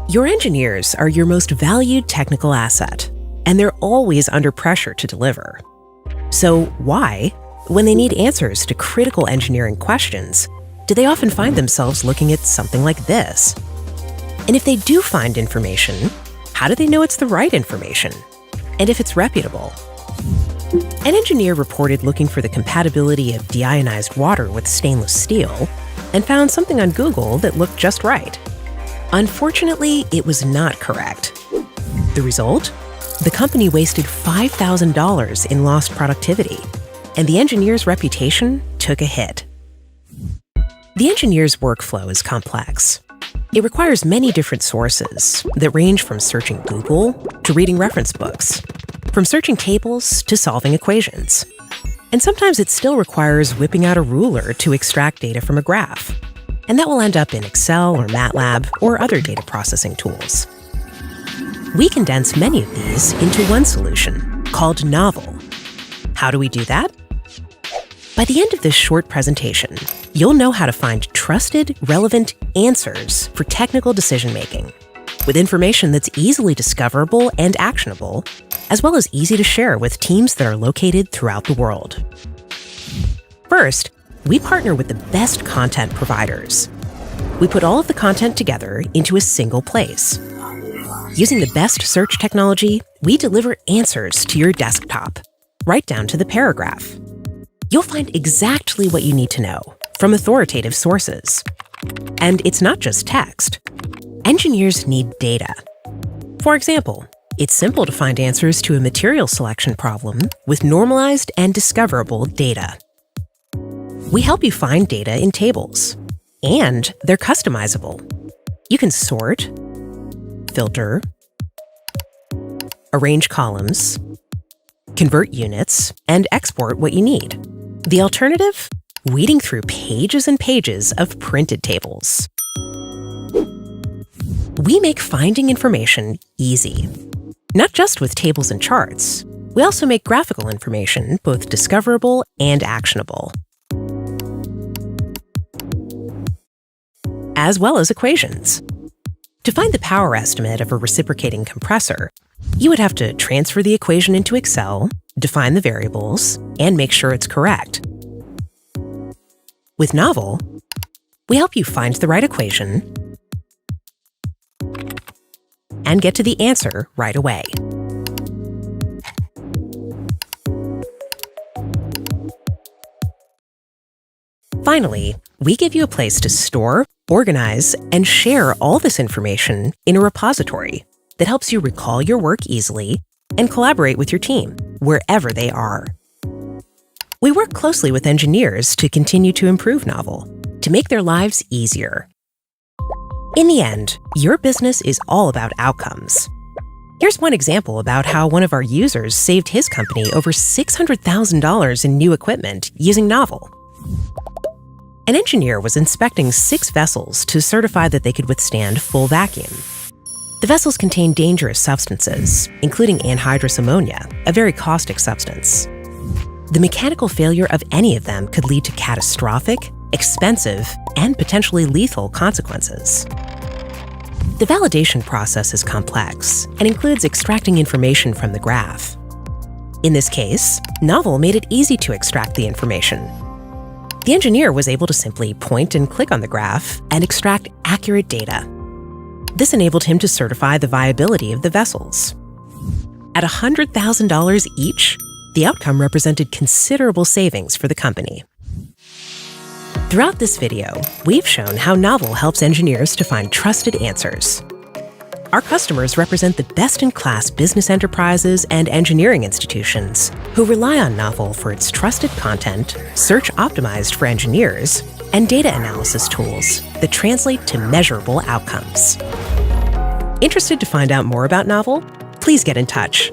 Your engineers are your most valued technical asset, and they're always under pressure to deliver. So why, when they need answers to critical engineering questions, do they often find themselves looking at something like this? And if they do find information, how do they know it's the right information? And if it's reputable? An engineer reported looking for the compatibility of deionized water with stainless steel and found something on Google that looked just right. Unfortunately, it was not correct. The result? The company wasted $5,000 in lost productivity, and the engineer's reputation took a hit. The engineer's workflow is complex. It requires many different sources that range from searching Google to reading reference books, from searching tables to solving equations. And sometimes it still requires whipping out a ruler to extract data from a graph. And that will end up in Excel or MATLAB or other data processing tools. We condense many of these into one solution called Knovel. How do we do that? By the end of this short presentation, you'll know how to find trusted, relevant answers for technical decision-making, with information that's easily discoverable and actionable, as well as easy to share with teams that are located throughout the world. First, we partner with the best content providers. We put all of the content together into a single place. Using the best search technology, we deliver answers to your desktop, right down to the paragraph. You'll find exactly what you need to know from authoritative sources. And it's not just text. Engineers need data. For example, it's simple to find answers to a material selection problem with normalized and discoverable data. We help you find data in tables, and they're customizable. You can sort, filter, arrange columns, convert units, and export what you need. The alternative? Weeding through pages and pages of printed tables. We make finding information easy. Not just with tables and charts, we also make graphical information both discoverable and actionable, as well as equations. To find the power estimate of a reciprocating compressor, you would have to transfer the equation into Excel, define the variables, and make sure it's correct. With Knovel, we help you find the right equation and get to the answer right away. Finally, we give you a place to store, organize, and share all this information in a repository that helps you recall your work easily and collaborate with your team wherever they are. We work closely with engineers to continue to improve Knovel, to make their lives easier. In the end, your business is all about outcomes. Here's one example about how one of our users saved his company over $600,000 in new equipment using Knovel. An engineer was inspecting 6 vessels to certify that they could withstand full vacuum. The vessels contained dangerous substances, including anhydrous ammonia, a very caustic substance. The mechanical failure of any of them could lead to catastrophic, expensive, and potentially lethal consequences. The validation process is complex and includes extracting information from the graph. In this case, Knovel made it easy to extract the information. The engineer was able to simply point and click on the graph and extract accurate data. This enabled him to certify the viability of the vessels. At $100,000 each, the outcome represented considerable savings for the company. Throughout this video, we've shown how Knovel helps engineers to find trusted answers. Our customers represent the best-in-class business enterprises and engineering institutions who rely on Knovel for its trusted content, search optimized for engineers, and data analysis tools that translate to measurable outcomes. Interested to find out more about Knovel? Please get in touch.